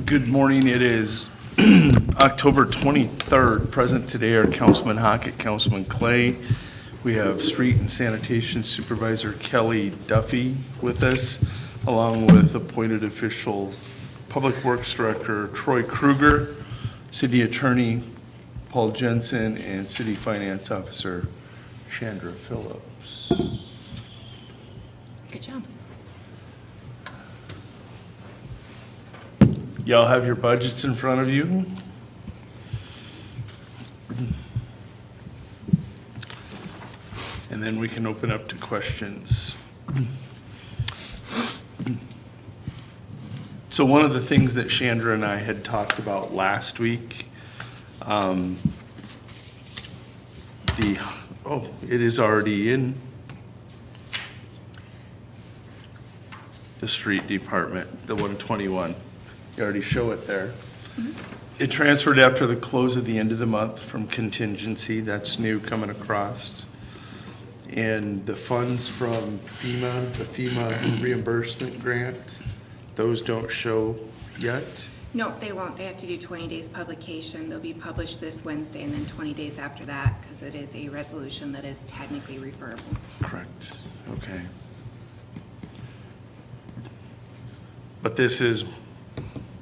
Good morning. It is October 23rd. Present today are Councilman Hockett, Councilman Clay. We have Street and Sanitation Supervisor Kelly Duffy with us, along with appointed officials, Public Works Director Troy Kruger, City Attorney Paul Jensen, and City Finance Officer Chandra Phillips. Good job. Y'all have your budgets in front of you. And then we can open up to questions. So one of the things that Chandra and I had talked about last week, it is already in the street department, the 121. You already show it there. It transferred after the close of the end of the month from contingency. That's new coming across. And the funds from FEMA, the FEMA reimbursement grant, those don't show yet. No, they won't. They have to do 20 days publication. They'll be published this Wednesday and then 20 days after that because it is a resolution that is technically referable. Correct. Okay. But this is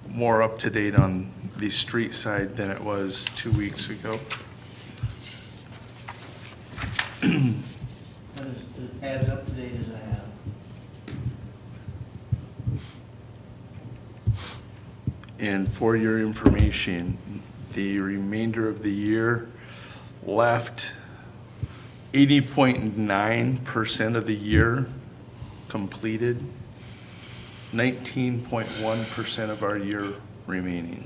more up to date on the street side than it was 2 weeks ago. That is as up to date as I have. And for your information, the remainder of the year left 80.9% of the year completed, 19.1% of our year remaining.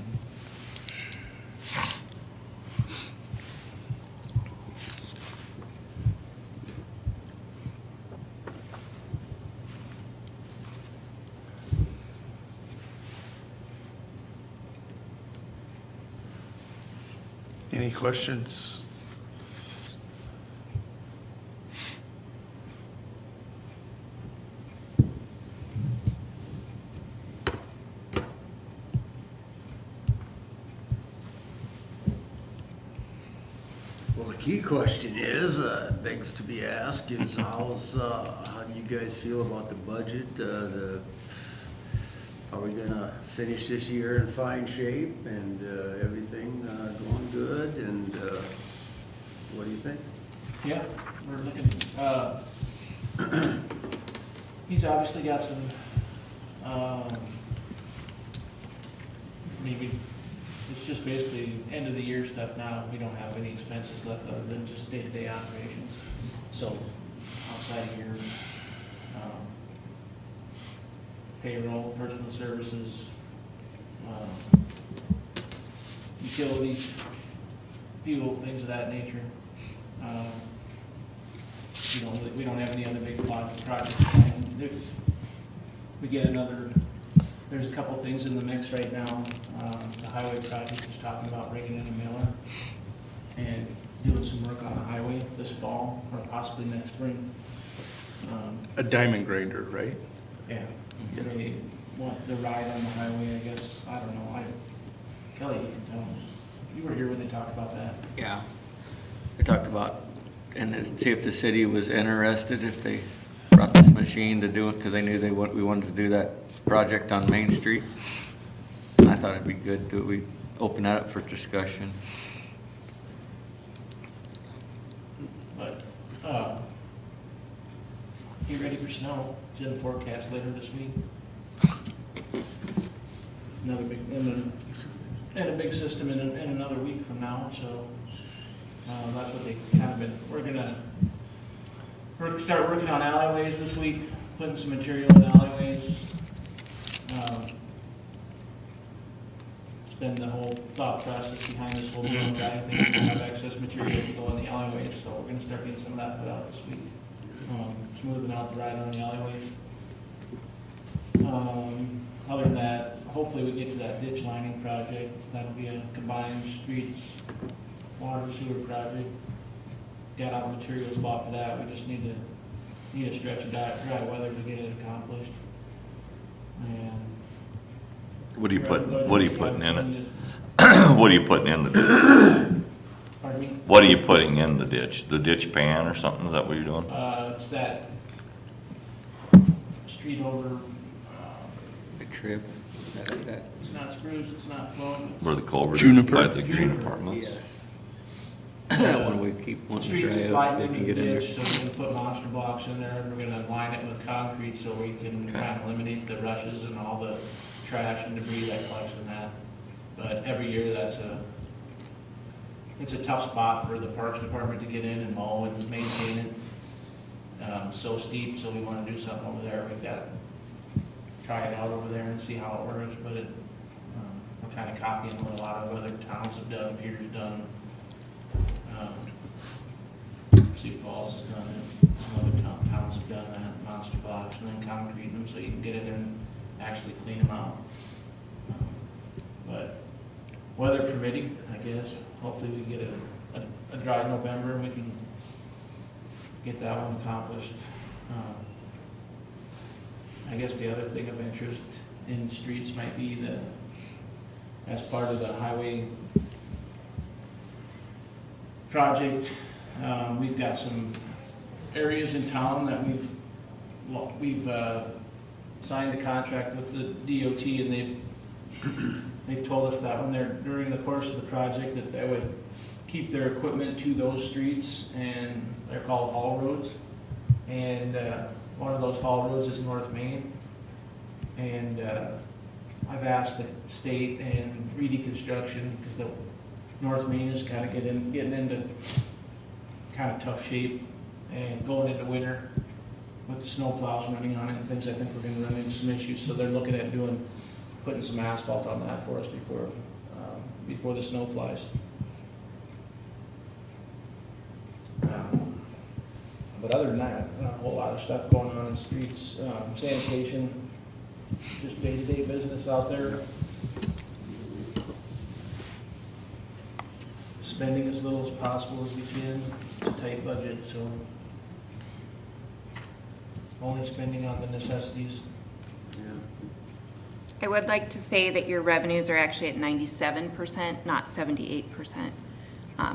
Any questions? Well, the key question is, begs to be asked, is how do you guys feel about the budget? Are we gonna finish this year in fine shape and everything going good? And what do you think? Yeah, we're looking, he's obviously got some, maybe, it's just basically end of the year stuff now. We don't have any expenses left other than just day-to-day operations. So outside of your payroll, personal services, utilities, fuel, things of that nature. We don't have any other big projects. If we get another, there's a couple things in the mix right now. The highway project is talking about bringing in a miller and doing some work on the highway this fall or possibly next spring. A diamond grinder, right? Yeah. Yeah. They want the ride on the highway, I guess. I don't know. Kelly, you can tell us. You were here when they talked about that. Yeah, we talked about, and see if the city was interested if they brought this machine to do it, because they knew we wanted to do that project on Main Street. And I thought it'd be good to, we open that up for discussion. But, get ready for snow. It's in the forecast later this week. Another big, and a big system in another week from now, so, that's what they kind of been, we're start working on alleyways this week, putting some material in alleyways. It's been the whole thought process behind this whole deal, that I think we have excess material to go in the alleyways, so we're gonna start getting some of that put out this week. Smoothing out the ride on the alleyways. Other than that, hopefully we get to that ditch lining project. That'll be a combined streets, water, sewer project. Got all the materials bought for that. We just need a stretch of dry weather to get it accomplished. And What are you putting in it? Pardon What are you putting in the ditch? me? What are you putting in the ditch? The ditch pan or something? Is that what you're doing? It's that street over, The trip, that, it's not spruce, it's not plum. Where the culvert is Juniper? by the green apartments? that one we keep wanting to Street's dry up so sliding they into can the get in there. ditch, so we're gonna put monster blocks in there, and we're gonna line it with concrete so we can Okay. kind of eliminate the rushes and all the trash and debris that collects in that. But every year, it's a tough spot for the Parks Department to get in and mow and maintain it. So steep, so we wanna do something over there. We've got, try it out over there and see how it works, but we're kind of copying what a lot of other towns have done, Peter's done. Sioux Falls has done it, some other towns have done that, monster blocks and then concrete them so you can get in there and actually clean them out. But weather permitting, I guess, hopefully we get a dry November and we can get that one accomplished. I guess the other thing of interest in streets might be as part of the highway project, we've got some areas in town that we've signed a contract with the DOT, and they've told us that when during the course of the project, that they would keep their equipment to those streets, and they're called haul roads. And one of those haul roads is North Main. And I've asked the state and Reedy Construction, because the North Main is kind of getting into kind of tough shape and going into winter with the snow plows running on it and things. I think we're gonna run into some issues, so they're looking at putting some asphalt on that for us before the snow flies. But other than that, not a whole lot of stuff going on in streets. Sanitation, just day-to-day business out there. Spending as little as possible as we can. It's a tight budget, so only spending on the necessities. I would like to say that your revenues are actually at 97%, not 78%.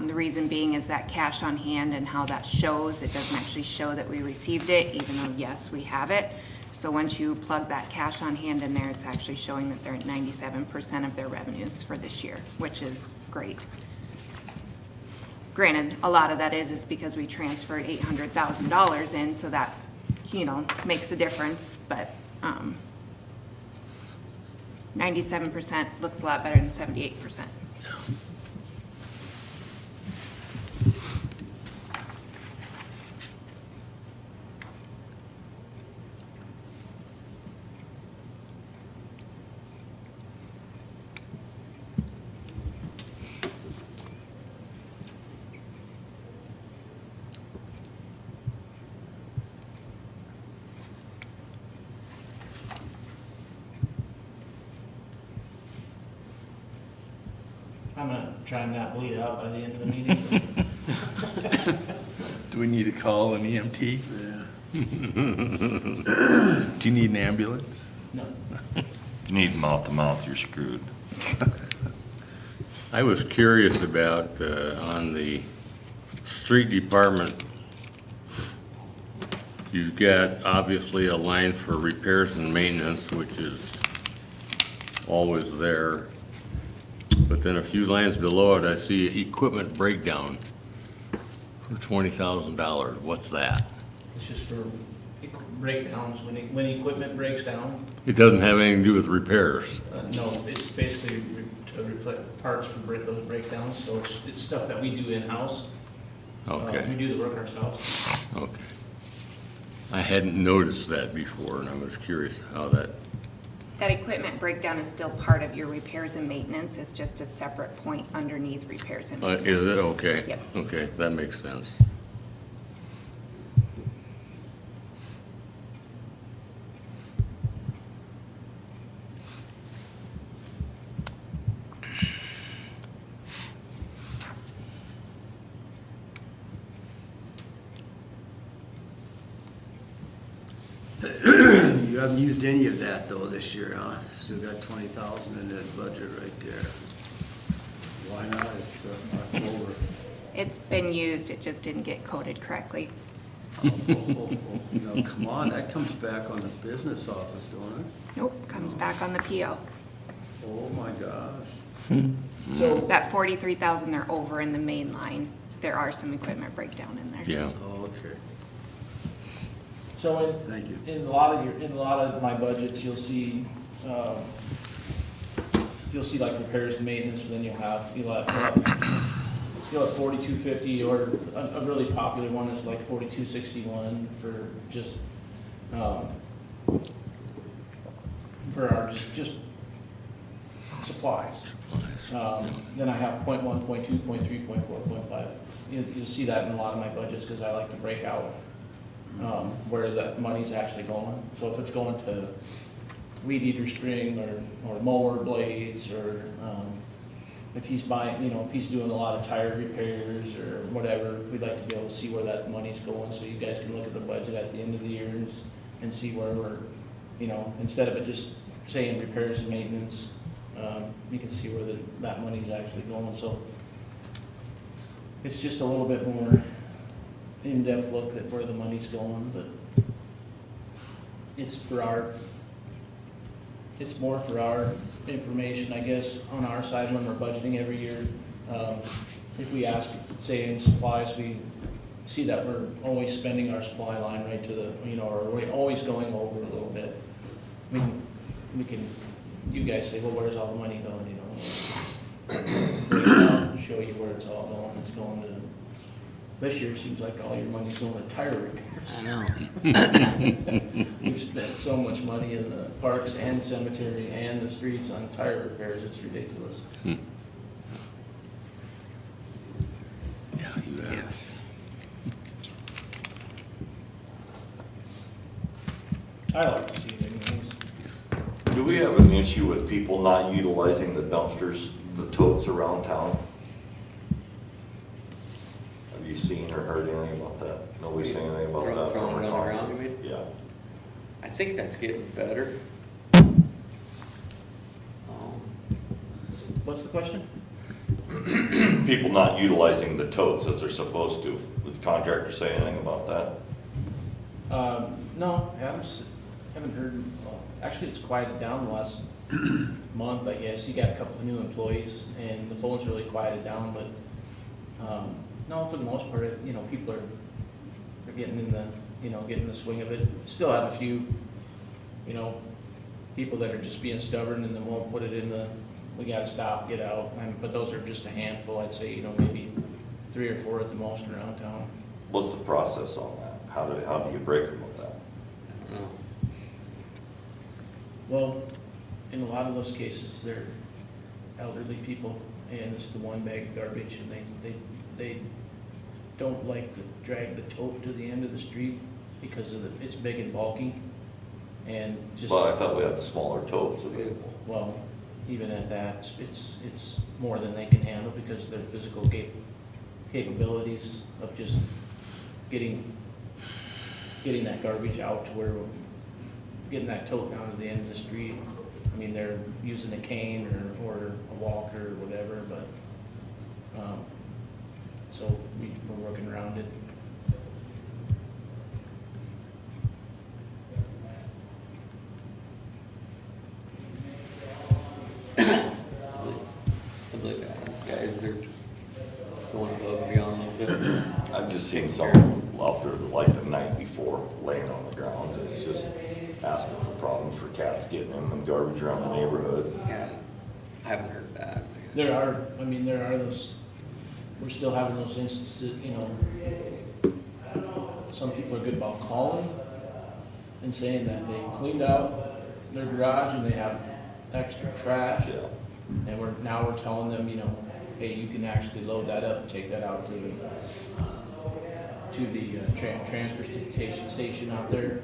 The reason being is that cash on hand and how that shows, it doesn't actually show that we received it, even though, yes, we have it. So once you plug that cash on hand in there, it's actually showing that they're at 97% of their revenues for this year, which is great. Granted, a lot of that is because we transferred $800,000 in, so that, makes a difference, but 97% looks a lot better than 78%. I'm gonna try and not bleed out by the end of the meeting. Do we need to call an EMT? Do you need an ambulance? No. If you need mouth to mouth, you're screwed. I was curious about, on the street department, you've got obviously a line for repairs and maintenance, which is always there. But then a few lines below it, I see equipment breakdown for $20,000. What's that? It's just for breakdowns, when equipment breaks down. It doesn't have anything to do with repairs. No, it's basically to replace parts for those breakdowns, so it's stuff that we do in-house. We Okay, do the work ourselves. okay. I hadn't noticed that before, and I was curious how that, That equipment breakdown is still part of your repairs and maintenance. It's just a separate point underneath repairs and maintenance. is it? Okay. Yep. Okay, that makes sense. You haven't used any of that though this year, huh? Still got 20,000 in that budget right there. Why not? It's October. It's been used, it just didn't get coded correctly. No, come on, that comes back on the business office, don't it? Nope, comes back on the PO. Oh my gosh. So, That 43,000 they're over in the main line. There are some equipment breakdown in there. Yeah. Oh, okay. so Thank you. in a lot of my budgets, you'll see like repairs and maintenance, but then you'll have 4250, or a really popular one is like 4261 for just, for our just supplies. Then I have .1, .2, .3, .4, .5. You'll see that in a lot of my budgets, because I like to break out where that money's actually going. So if it's going to weed eater string or mower blades, or if he's buying, if he's doing a lot of tire repairs or whatever, we'd like to be able to see where that money's going, so you guys can look at the budget at the end of the year and see where we're, instead of it just saying repairs and maintenance, you can see where that money's actually going. So it's just a little bit more in-depth look at where the money's going, but it's more for our information, I guess, on our side when we're budgeting every year. If we ask, say in supplies, we see that we're always spending our supply line right to the, or we're always going over a little bit. We can, you guys say, well, where's all the money going, break it out and show you where it's all going. It's going to, this year it seems like all your money's going to tire repairs. I know. We've spent so much money in the parks and cemetery and the streets on tire repairs, it's ridiculous. Yeah, you bet. Yes. I like to see it anyways. Do we have an issue with people not utilizing the dumpsters, the totes around town? Have you seen or heard anything about that? Nobody saying anything about that? Throwing from it our around, town? you mean? Yeah. I think that's getting better. What's the question? People not utilizing the totes as they're supposed to. Did the contractor say anything about that? No, haven't heard, well, actually, it's quieted down the last month, I guess. You got a couple of new employees, and the phone's really quieted down, but, no, for the most part, people are getting in the, getting the swing of it. Still have a few, people that are just being stubborn and then won't put it in the, we gotta stop, get out, but those are just a handful, I'd say, maybe 3 or 4 at the most around town. What's the process on that? How do you break them with that? I don't know. Well, in a lot of those cases, they're elderly people, and it's the one bag of garbage, and they don't like to drag the tote to the end of the street because it's big and bulky, and just, Well, I thought we had smaller totes available. well, even at that, it's more than they can handle because of their physical capabilities of just getting that garbage out to where, getting that tote down to the end of the street. I mean, they're using a cane or a walker or whatever, but, so we're working around it. I believe that. Guys are going above and beyond a little bit. I've just seen some out there like the night before laying on the ground, and it's just asking for problems for cats getting in and garbage around the neighborhood. Yeah, I haven't heard that. There are those, we're still having those instances, some people are good about calling and saying that they cleaned out their garage and they have extra trash. Yeah. And now we're telling them, hey, you can actually load that up and take that out to the transportation station out there.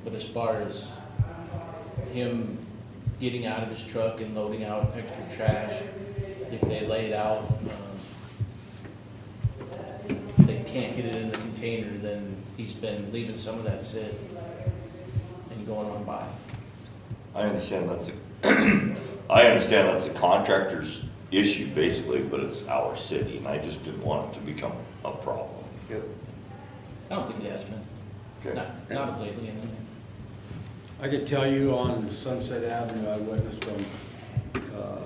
But as far as him getting out of his truck and loading out extra trash, if they lay it out, they can't get it in the container, then he's been leaving some of that sit and understand that's I understand that's a contractor's issue basically, but it's our city, and I just didn't want it to become a problem. Yep. I don't think it has been. Okay. Not of lately, anyway. I could tell you on Sunset Avenue, I witnessed them, the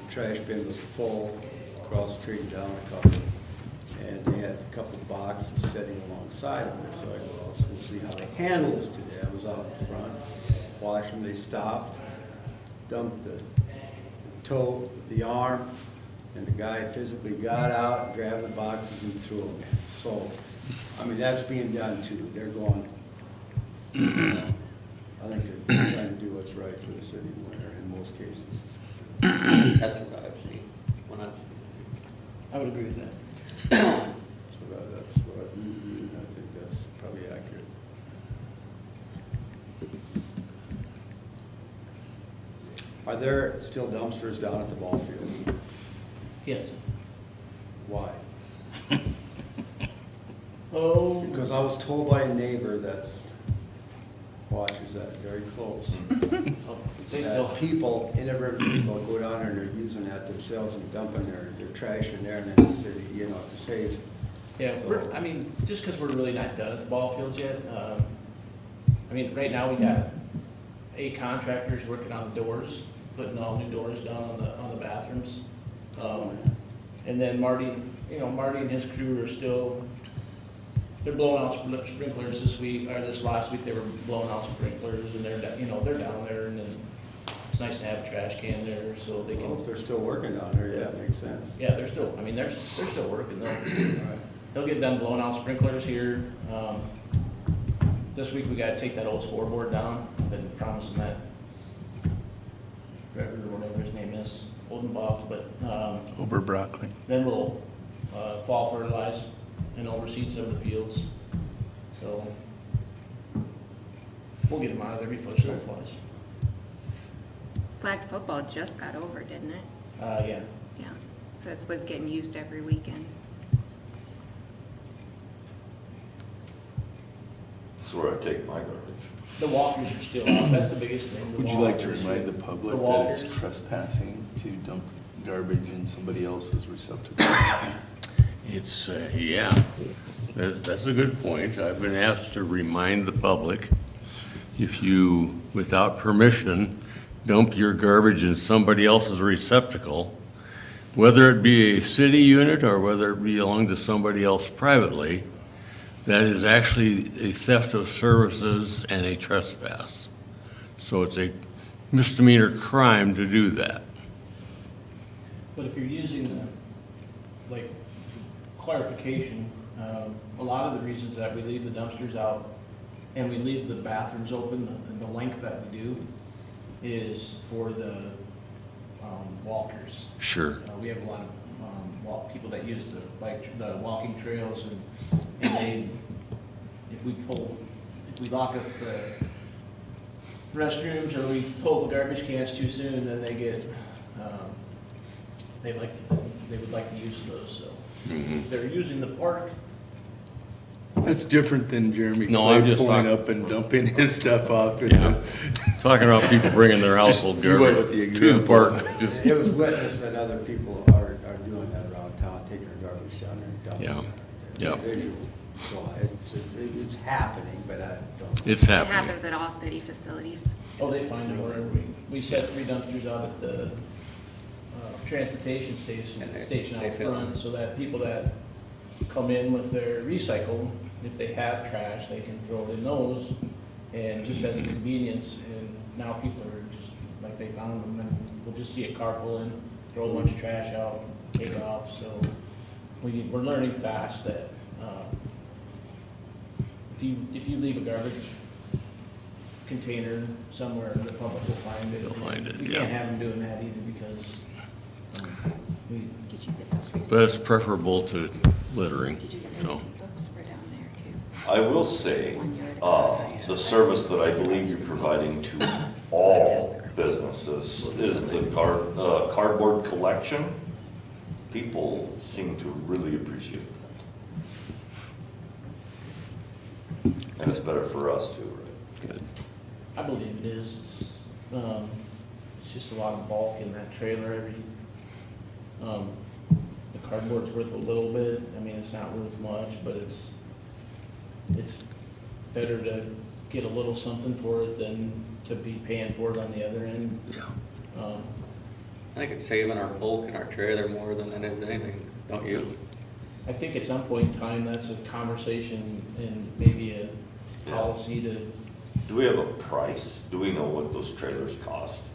trash bin was full across the street and down a couple. And they had a couple of boxes sitting alongside of it, so I go, well, we'll see how they handle this today. I was out in front, watching, they stopped, dumped the toe, the arm, and the guy physically got out, grabbed the boxes and threw them in. So, I mean, that's being done too. They're going, I think they're trying to do what's right for the city of Winter in most cases. That's what I've seen, when I've I would agree with that. So that's what I think that's probably accurate. Are there still dumpsters down at the ball field? Yes. Why? Oh, Because I was told by a neighbor that's watches that very close. they still, That people, inadvertent people go down there and they're using that themselves and dumping their trash in there and then the city, you know, to save. yeah, I mean, just because we're really not done at the ball fields yet, I mean, right now we got 8 contractors working on the doors, putting all new doors down on the bathrooms. And then Marty and his crew are still, they're blowing out sprinklers this week, or this last week, they were blowing out sprinklers, and they're down there, and then it's nice to have a trash can there, so they Well, if can, they're still working down there, yeah, it makes sense. yeah, they're still working, they'll get done blowing out sprinklers here. This week, we gotta take that old scoreboard down, I've been promising that, Trevor, or whatever his name is, Olden Bob, but, Ober broccoli. then we'll, fall fertilize and overseed some of the fields. So we'll get them out of there before snow flies. Flag football just got over, didn't it? Yeah. Yeah, so it's what's getting used every weekend. That's where I take my garbage. The walkers are still out. That's the biggest thing. the Would you like to walkers. remind the public The that it's walkers. trespassing to dump garbage in somebody else's receptacle? It's, yeah, that's a good point. I've been asked to remind the public, if you, without permission, dump your garbage in somebody else's receptacle, whether it be a city unit or whether it belong to somebody else privately, that is actually a theft of services and a trespass. So it's a misdemeanor crime to do that. But if you're using the, like, clarification, a lot of the reasons that we leave the dumpsters out and we leave the bathrooms open, the length that we do, is for the walkers. Sure. We have a lot of people that use the walking trails, and they, if we lock up the restrooms or we pull the garbage cans too soon, then they get, they would like to use those, so. They're using the park. That's different than Jeremy No, I'm Clay just pulling talking- up and dumping his stuff off. Yeah. Talking about people bringing their household you went garbage with the to the park. example. Just- It was witnessed that other people are doing that around town, taking their garbage down there and dumping it. Yeah. Visual. So it's happening, but I don't. It's It happening. happens at all city facilities. Oh, they find them wherever we set 3 dumpsters out at the transportation station they out fill front, so that people that come in with their recycle, if they have trash, they can throw it in those, and just as a convenience, and now people are just, like, they found them, and we'll just see a car pull in, throw a bunch of trash out, take off, so we're learning fast that, if you leave a garbage container somewhere, the public will find it. They'll find it, We yeah. can't have them doing that either, because we, Did you get those receipt? But it's preferable to littering, Did you get the so. receipt books? We're down there too. I will say, the service that I believe you're providing to all businesses is the cardboard collection. People seem to really appreciate that. And it's better for us too, right? Good. I believe it is. It's just a lot of bulk in that trailer. The cardboard's worth a little bit. I mean, it's not worth much, but it's better to get a little something for it than to be paying for it on the other end. I think it's saving our bulk in our trailer more than it is anything, don't you? I think at some point in time, that's a conversation and maybe a policy to, Do we have a price? Do we know what those trailers cost?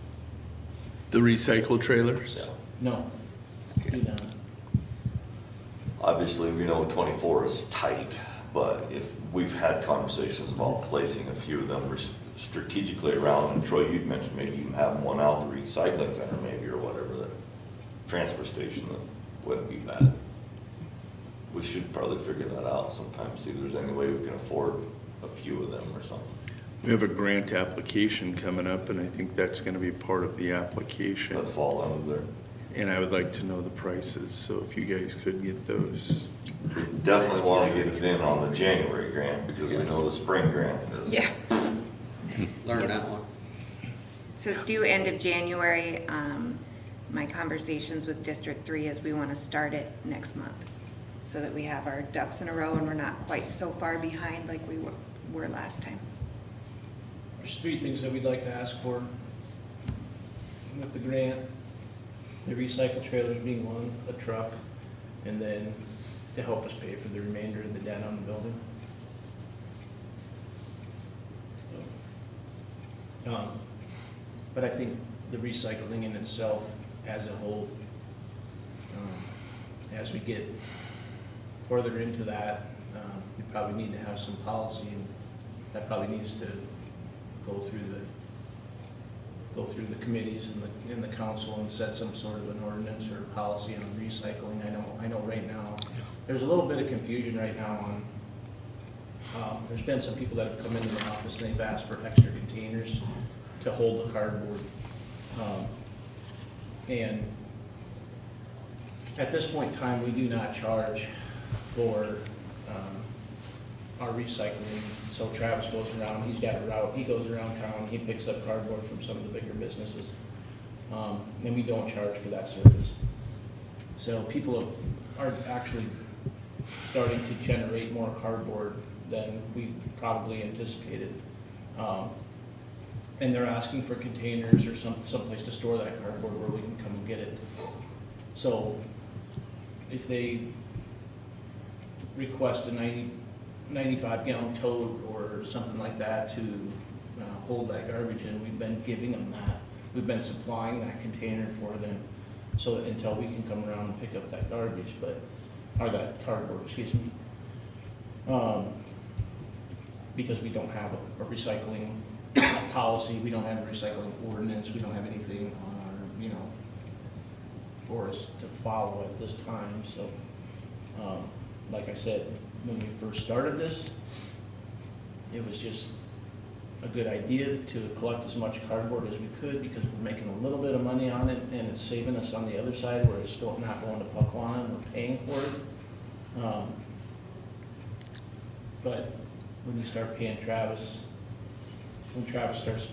The recycle trailers? no, do not. Obviously, we know 24 is tight, but if we've had conversations about placing a few of them strategically around, and Troy, you'd mentioned maybe even having one out at the recycling center maybe, or whatever, the transfer station, that wouldn't be bad. We should probably figure that out sometime, see if there's any way we can afford a few of them or something. We have a grant application coming up, and I think that's gonna be part of the application. Let's fall under there. And I would like to know the prices, so if you guys could get those. We definitely want to get it in on the January grant, because we know the spring grant is. Yeah. Learn that one. So it's due end of January. My conversations with District 3 is we want to start it next month so that we have our ducks in a row and we're not quite so far behind like we were last time. There's 3 things that we'd like to ask for with the grant. The recycle trailers being one, a truck, and then to help us pay for the remainder of the debt on the building. But I think the recycling in itself as a whole, as we get further into that, we probably need to have some policy, and that probably needs to go through the committees and the council and set some sort of an ordinance or policy on recycling. I know right now, there's a little bit of confusion right now on, there's been some people that have come into the office and they've asked for extra containers to hold the cardboard. And at this point in time, we do not charge for our recycling. So Travis goes around, he's got a route, he goes around town, he picks up cardboard from some of the bigger businesses. And we don't charge for that service. So people are actually starting to generate more cardboard than we probably anticipated. And they're asking for containers or someplace to store that cardboard where we can come and get it. So if they request a 95-gallon tote or something like that to hold that garbage in, we've been giving them that. We've been supplying that container for them so that until we can come around and pick up that garbage, or that cardboard, excuse me. Because we don't have a recycling policy, we don't have a recycling ordinance, we don't have anything on our, for us to follow at this time. So, like I said, when we first started this, it was just a good idea to collect as much cardboard as we could because we're making a little bit of money on it and it's saving us on the other side where it's still not going to Puckwana and we're paying for it. But when you start paying Travis, when Travis starts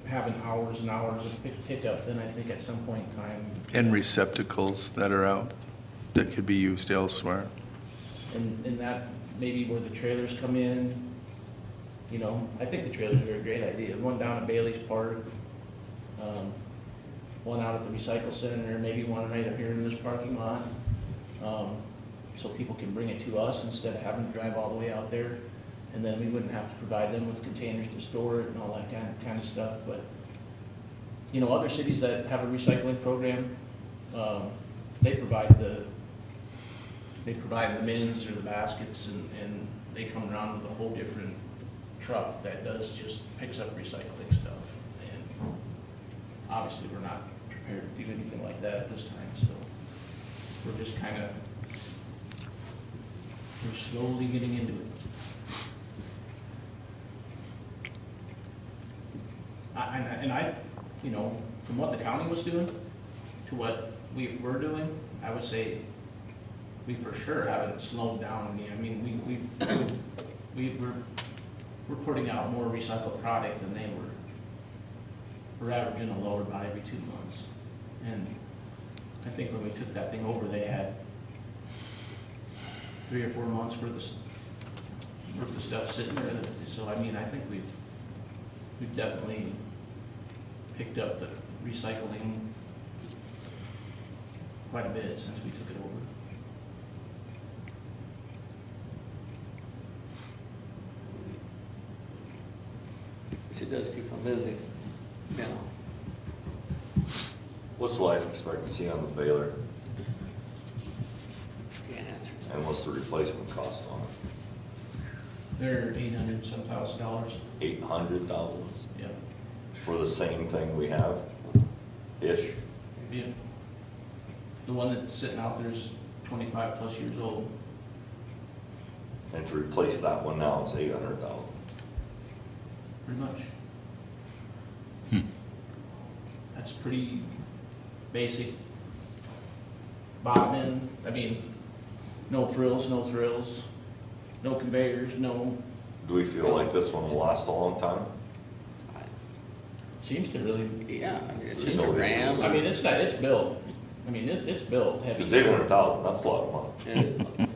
having hours and hours of pickup, then I think at some point in time, And receptacles that are out that could be used elsewhere. and that maybe where the trailers come in, I think the trailers are a great idea. One down at Bailey's Park, one out at the recycle center, maybe one right up here in this parking lot. So people can bring it to us instead of having to drive all the way out there. And then we wouldn't have to provide them with containers to store it and all that kind of stuff. But, other cities that have a recycling program, they provide the bins or the baskets and they come around with a whole different truck that picks up recycling stuff. And obviously we're not prepared to do anything like that at this time, so we're just we're slowly getting into it. From what the county was doing to what we were doing, I would say we for sure haven't slowed down. I mean, we're putting out more recycled product than they were. we're averaging a load about every 2 months. And I think when we took that thing over, they had 3 or 4 months worth of stuff sitting there. So I mean, I think we've definitely picked up the recycling quite a bit since we took it over. Which it does keep them busy, you know. What's the life expectancy on the baler, Can't answer. and what's the replacement cost on it? They're $800-some thousand. 800,000 Yeah. for the same thing we have, ish. Yeah. The one that's sitting out there is 25 plus years old. And to replace that one now, it's 800,000. Pretty much. That's pretty basic. Bottoming, I mean, no frills, no thrills, no conveyors, no, Do we feel like this one will last a long time? seems to really, Yeah, I mean, it's There's just no a issue. ram. I mean, it's not, it's built. I mean, it's built heavy. Because 800,000, that's a lot of money. Yeah.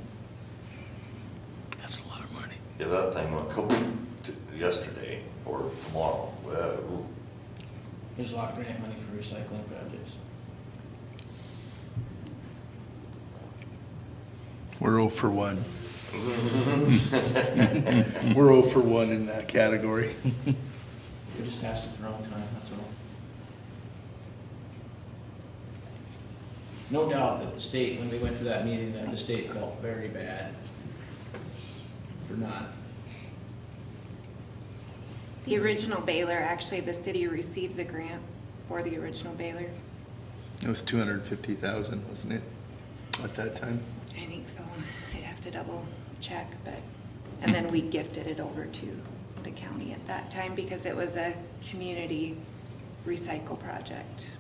That's a lot of money. If that thing went yesterday or tomorrow, well, ooh. There's a lot of grant money for recycling projects. We're 0 for 1. We're 0 for 1 in that category. It just has to throw in time, that's all. No doubt that the state, when we went to that meeting, that the state felt very bad for not. The original baler, actually, the city received the grant for the original baler. It was 250,000, wasn't it, at that time? I think so. I'd have to double check, but, and then we gifted it over to the county at that time because it was a community recycle project.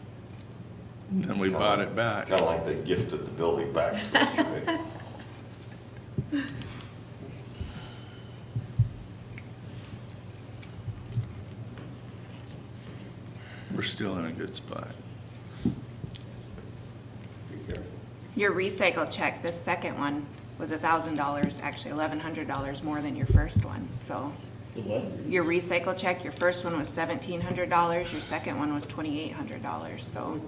Then we bought it back. Kind of like they gifted the building back to us, right? We're still in a good spot. Be careful. Your recycle check, the second one, was $1,000, actually $1,100 more than your first one, so. The what? Your recycle check, your first one was $1,700, your second one was $2,800, so.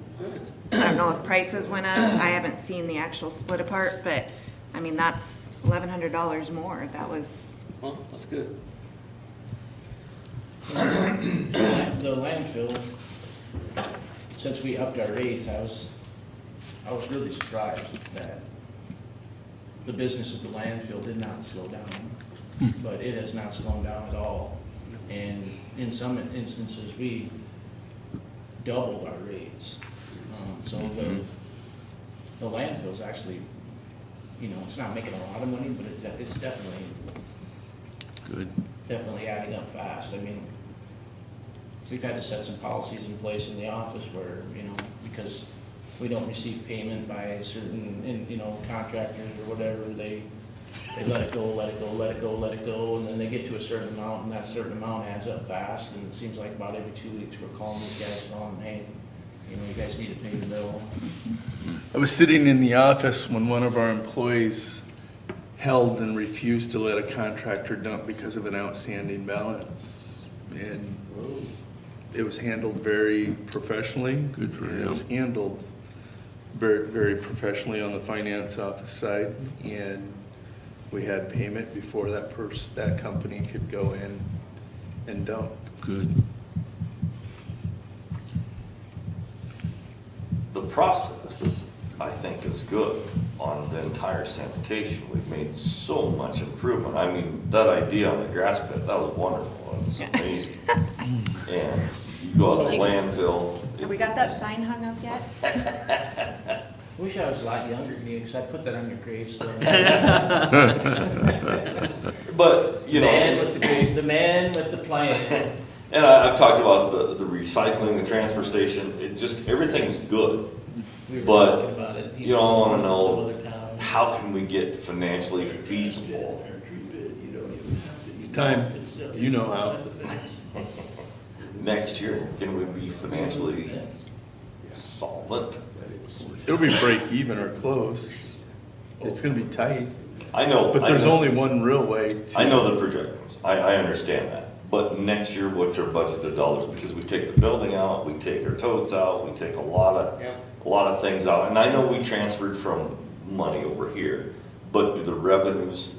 I don't know if prices went up, I haven't seen the actual split apart, but, I mean, that's $1,100 more, that was, Well, that's good. The landfill, since we upped our rates, I was really surprised that the business of the landfill did not slow down, but it has not slowed down at all. And in some instances, we doubled our rates. So the landfill's actually, you know, it's not making a lot of money, but it's definitely adding up fast. I mean, we've had to set some policies in place in the office where, you know, because we don't receive payment by certain, you know, contractors or whatever, they let it go, and then they get to a certain amount, and that certain amount adds up fast, and it seems like about every 2 weeks, we're calling these guys, telling them, hey, you know, you guys need to pay the bill. I was sitting in the office when one of our employees held and refused to let a contractor dump because of an outstanding balance. And it was handled very professionally. Good for and It was him. handled very, very professionally on the finance office side. And we had payment before that company could go in and dump. Good. The process, I think, is good on the entire sanitation. We've made so much improvement. I mean, that idea on the grass pit, that was wonderful. It's amazing. And you go out to the landfill. have we got that sign hung up yet? Wish I was a lot younger than you, because I put that on your gravestone. But, you Man with know, the man with the plan. and I've talked about the recycling, the transfer station, it just, everything's good. We were But, talking about it. He you know, I was wanna in some know, other town. how can we get financially feasible? It's time. You know how. next year, can we be financially solvent? It'll be break even or close. It's gonna be tight, I know. but I there's know. only one real way to. I know the projections, I understand that, but next year, what's our budgeted dollars? Because we take the building out, we take our totes out, we take a lot of things out, and I know we transferred from money over here, but do the revenues,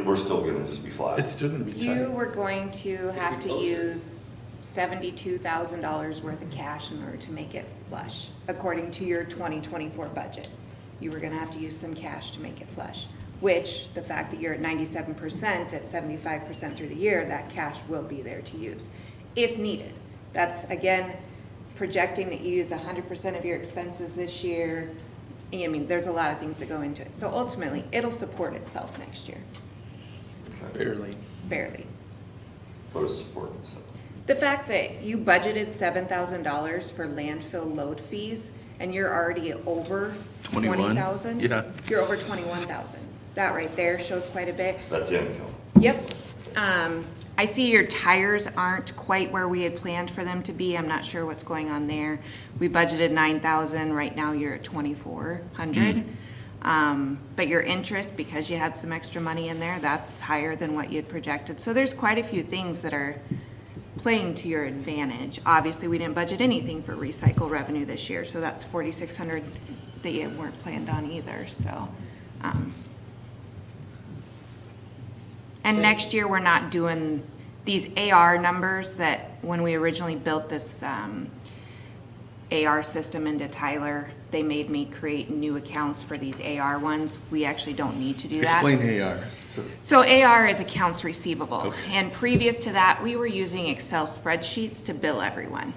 we're still gonna just be flat. It's still gonna be You tight. were going to have to use $72,000 worth of cash in order to make it flush, according to your 2024 budget. You were gonna have to use some cash to make it flush, which the fact that you're at 97%, at 75% through the year, that cash will be there to use, if needed. That's, again, projecting that you use 100% of your expenses this year. I mean, there's a lot of things that go into it. So ultimately, it'll support itself next year, Barely. barely. But it's supporting itself. The fact that you budgeted $7,000 for landfill load fees and you're already over 21? 20,000? Yeah. You're over 21,000. That right there shows quite a bit. That's income. Yep. I see your tires aren't quite where we had planned for them to be. I'm not sure what's going on there. We budgeted 9,000. Right now you're at 2,400. But your interest, because you had some extra money in there, that's higher than what you had projected. So there's quite a few things that are playing to your advantage. Obviously, we didn't budget anything for recycle revenue this year, so that's 4,600 that you weren't planned on either, so. And next year, we're not doing these AR numbers that when we originally built this AR system into Tyler, they made me create new accounts for these AR ones. We actually don't need to do that. Explain AR. So AR is accounts receivable. Okay. And previous to that, we were using Excel spreadsheets to bill everyone.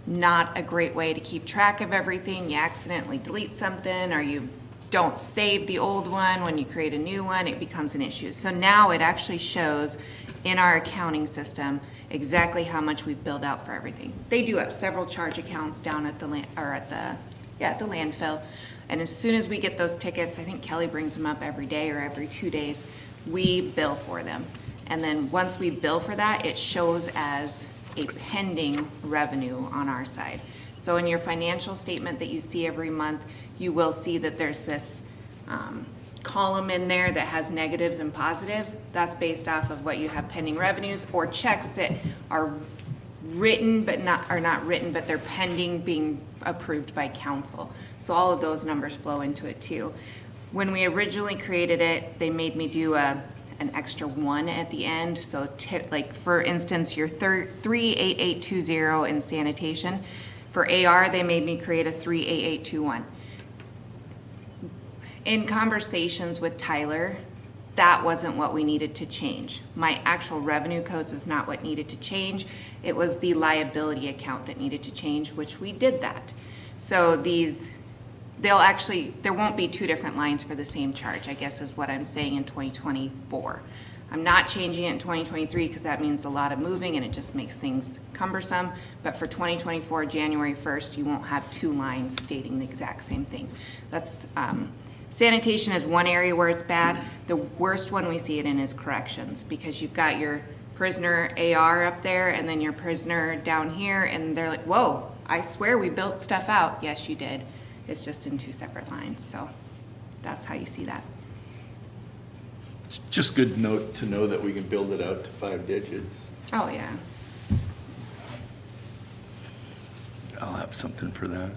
Not a great way to keep track of everything. You accidentally delete something or you don't save the old one. When you create a new one, it becomes an issue. So now it actually shows in our accounting system exactly how much we've billed out for everything. They do have several charge accounts down at the at the landfill. And as soon as we get those tickets, I think Kelly brings them up every day or every 2 days, we bill for them. And then once we bill for that, it shows as a pending revenue on our side. So in your financial statement that you see every month, you will see that there's this column in there that has negatives and positives. That's based off of what you have pending revenues or checks that are written but not written, but they're pending being approved by council. So all of those numbers flow into it too. When we originally created it, they made me do an extra 1 at the end. So like for instance, your 38820 in sanitation. For AR, they made me create a 38821. In conversations with Tyler, that wasn't what we needed to change. My actual revenue codes is not what needed to change. It was the liability account that needed to change, which we did that. So there won't be 2 different lines for the same charge, I guess is what I'm saying in 2024. I'm not changing it in 2023 because that means a lot of moving and it just makes things cumbersome. But for 2024, January 1st, you won't have 2 lines stating the exact same thing. That's sanitation is one area where it's bad. The worst one we see it in is corrections because you've got your prisoner AR up there and then your prisoner down here and they're like, whoa, I swear we built stuff out. Yes, you did. It's just in 2 separate lines. So that's how you see that. It's just good to know that we can build it out to 5 digits. Oh, yeah. I'll have something for that.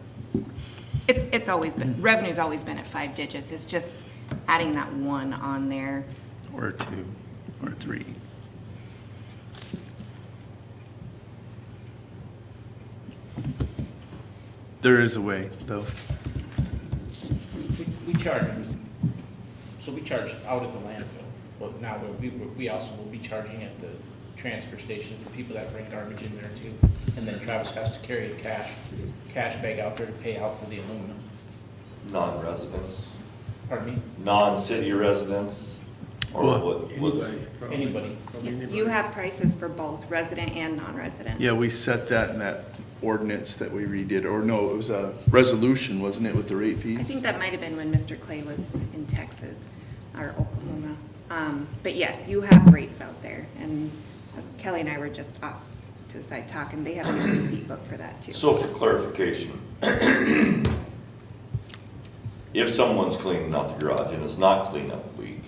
It's always been, revenue's always been at 5 digits. It's just adding that 1 on there. Or 2, or 3. There is a way, though. We charge, so we charge out at the landfill, but now we also will be charging at the transfer station for people that bring garbage in there too. And then Travis has to carry a cash bag out there to pay out for the aluminum. Non-residents, Pardon me? non-city residents, or Well, Anybody. You have prices for both resident and non-resident. Yeah, we set that in that ordinance that we redid, or no, it was a resolution, wasn't it, with the rate fees? I think that might have been when Mr. Clay was in Texas or Oklahoma. But yes, you have rates out there, and as Kelly and I were just off to the side talking. They have a new receipt book for that too. So for clarification, if someone's cleaning out the garage and it's not cleanup week,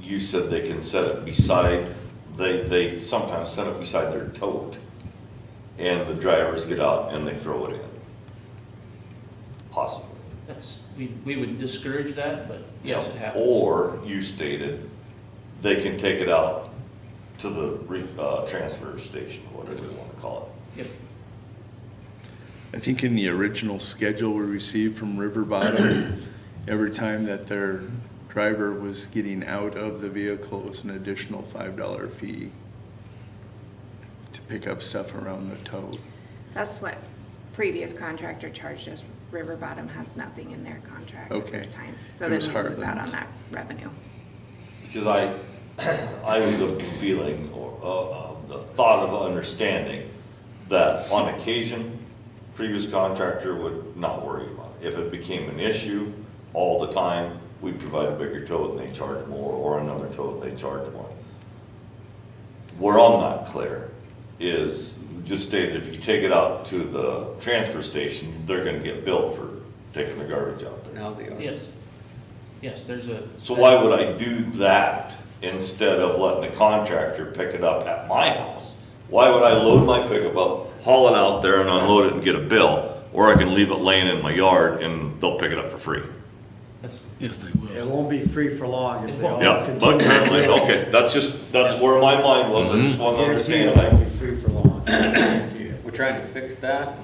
you said they can set it beside, they sometimes set it beside their tote, and the drivers get out and they throw it in. Possibly. That's, we would discourage that, but yes, it happens. Or you stated, they can take it out to the transfer station, whatever you want to call it. Yep. I think in the original schedule we received from River Bottom, every time that their driver was getting out of the vehicle, it was an additional $5 fee to pick up stuff around the tote. That's what previous contractor charged us. River Bottom has nothing in their contract at this Okay. time. So It then was we lose out Heartland. on that revenue. Because I was of the feeling, or the thought of understanding, that on occasion, previous contractor would not worry about it. If it became an issue all the time, we'd provide a bigger tote and they charge more, or another tote and they charge more. Where I'm not clear is, just stated, if you take it out to the transfer station, they're gonna get billed for taking the garbage out there. Now they are. Yes. Yes, there's a. So why would I do that instead of letting the contractor pick it up at my house? Why would I load my pickup up, haul it out there and unload it and get a bill? Or I can leave it laying in my yard and they'll pick it up for free? That's, It won't be free for long if they all Yeah, continue. but currently, okay, that's where my mind was, I just want to Guarantee it understand. won't be free for long. We're trying to fix that.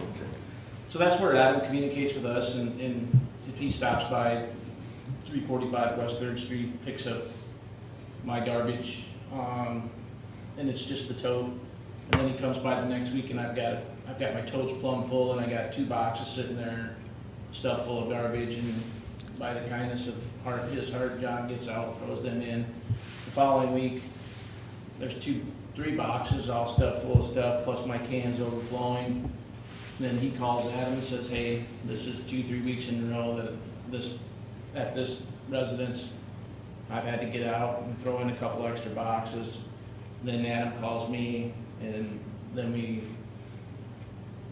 so that's where Adam communicates with us, and if he stops by 345 West Third Street, picks up my garbage, and it's just the tote, and then he comes by the next week and I've got my totes plumb full, and I got 2 boxes sitting there stuffed full of garbage, and by the kindness of his heart, John gets out, throws them in. The following week, there's 3 boxes all stuffed full of stuff, plus my cans overflowing. Then he calls Adam and says, hey, this is 2-3 weeks in a row that at this residence, I've had to get out and throw in a couple extra boxes. Then Adam calls me, and then we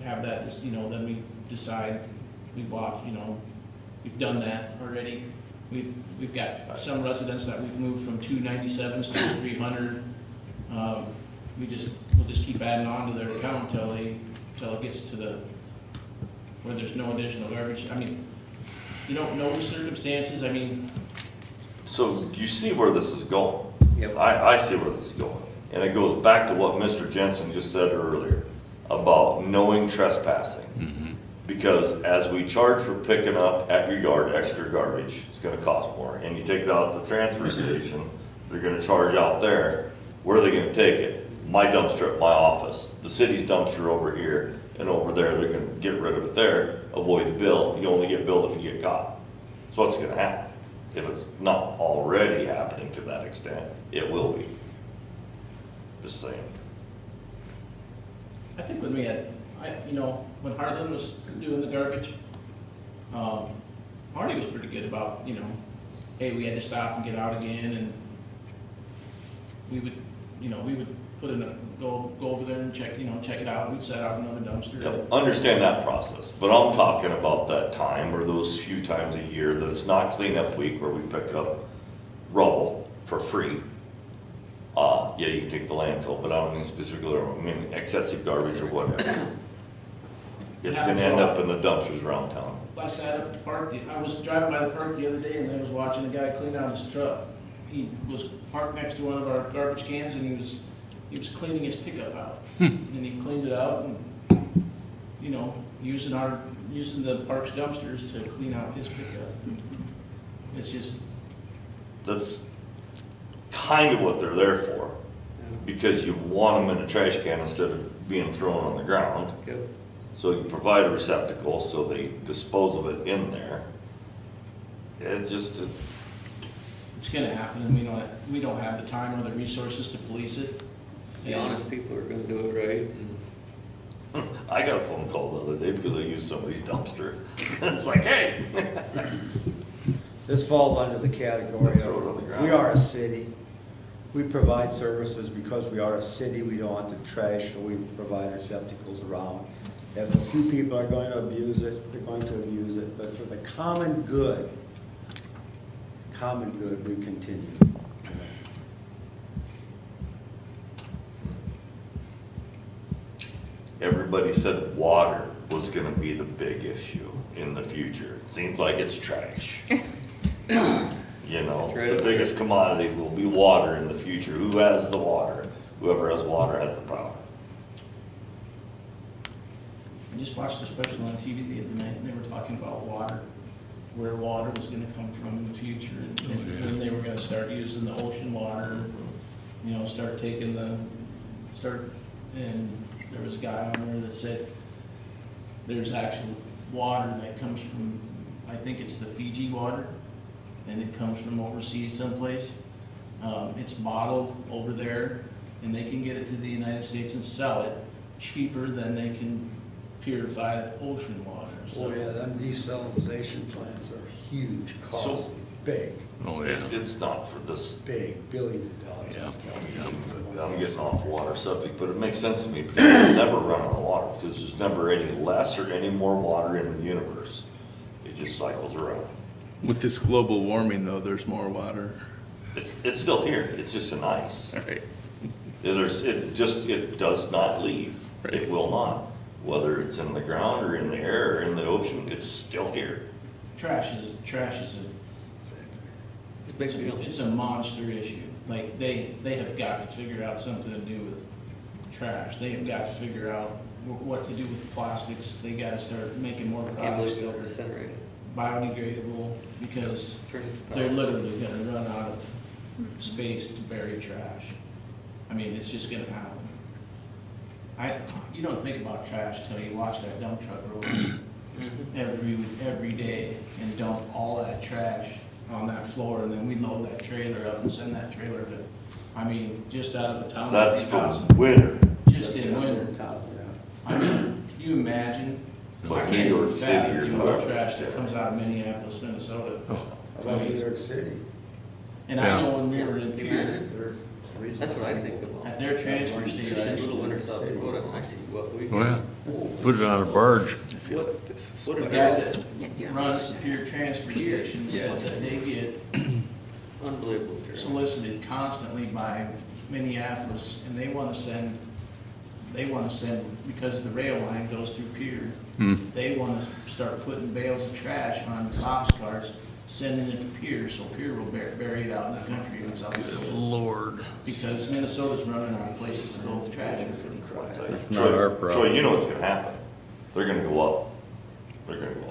have that, then we decide, we bought, we've done that already. We've got some residents that we've moved from 297s to 300. We'll just keep adding on to their account until it gets to where there's no additional garbage. I mean, you don't know the circumstances, I mean. So you see where this is going? Yep. I see where this is going. And it goes back to what Mr. Jensen just said earlier about knowing trespassing. Because as we charge for picking up at your yard extra garbage, it's gonna cost more. And you take it out at the transfer station, they're gonna charge out there. Where are they gonna take it? My dumpster at my office, the city's dumpster over here, and over there, they're gonna get rid of it there, avoid the bill. You only get billed if you get caught. So what's gonna happen? If it's not already happening to that extent, it will be. Just saying. I think when when Harlan was doing the garbage, Marty was pretty good about, hey, we had to stop and get out again, and we would put go over there and check it out. We'd set out another dumpster. Yep, understand that process, but I'm talking about that time or those few times a year that it's not cleanup week where we pick up rubble for free. Yeah, you can take the landfill, but I don't mean specifically, excessive garbage or whatever. It's gonna end up in the dumpsters around town. I sat at the park, I was driving by the park the other day, and I was watching a guy clean out his truck. He was parked next to one of our garbage cans, and he was cleaning his pickup out. And he cleaned it out and, using the park's dumpsters to clean out his pickup. It's just, That's kind of what they're there for, because you want them in a trash can instead of being thrown on the ground. Yep. So you provide a receptacle, so they dispose of it in there. It's gonna happen, and we don't have the time or the resources to police it. The honest people are gonna do it right. And I got a phone call the other day because I used somebody's dumpster. It's like, hey. This falls under the category Throw it on the of, ground. we are a city. we provide services because we are a city, we don't want the trash, so we provide receptacles around. If a few people are going to abuse it, they're going to abuse it, but for the common good, we continue. Everybody said water was gonna be the big issue in the future. It seems like it's trash. You know, That's right. the biggest commodity will be water in the future. Who has the water? Whoever has water has the power. I just watched a special on TV the other night, and they were talking about water, where water was gonna come from in the future, and they were gonna start using the ocean water, you know, and there was a guy on there that said there's actual water that comes from, I think it's the Fiji water, and it comes from overseas someplace. It's bottled over there, and they can get it to the United States and sell it cheaper than they can purify ocean water. So Oh, yeah, them desalination plants are huge, costly, big, Oh, yeah. It's not for this, big, billions of dollars. Yeah. I'm getting off water subject, but it makes sense to me because we'll never run out of water because there's never any less or any more water in the universe. It just cycles around. With this global warming, though, there's more water. It's still here. It's just an ice. All right. It does not leave. Right. It will not. Whether it's in the ground or in the air or in the ocean, it's still here. Trash is it's a monster issue. Like, they have got to figure out something to do with trash. They have got to figure out what to do with plastics. They gotta start making more products that are biodegradable, because they're literally gonna run out of space to bury trash. I mean, it's just gonna happen. You don't think about trash till you watch that dump truck roll every day and dump all that trash on that floor, and then we load that trailer up and send that trailer to, I mean, just out of the town. That's from winter. Just in winter. I mean, can you imagine? But I New can't York even City fathom or the amount of whoever. trash that comes out of Minneapolis, Minnesota. How about New York City? And I know when we were in Can you Pierre, imagine? They're That's what I think about. at their transfer Just in station, little winter South Dakota, and I see what we. Well, put it on a barge. what a guy that runs the Pierre transfer stations, that they get Unbelievable. solicited constantly by Minneapolis, and they wanna send, because the rail line goes through Pierre, they wanna start putting bales of trash on box cars, sending it to Pierre, so Pierre will bury it out in the country in South Dakota. Lord. Because Minnesota's running out of places to go with trash. It's not our problem. Troy, you know what's gonna happen. They're gonna go up. They're gonna go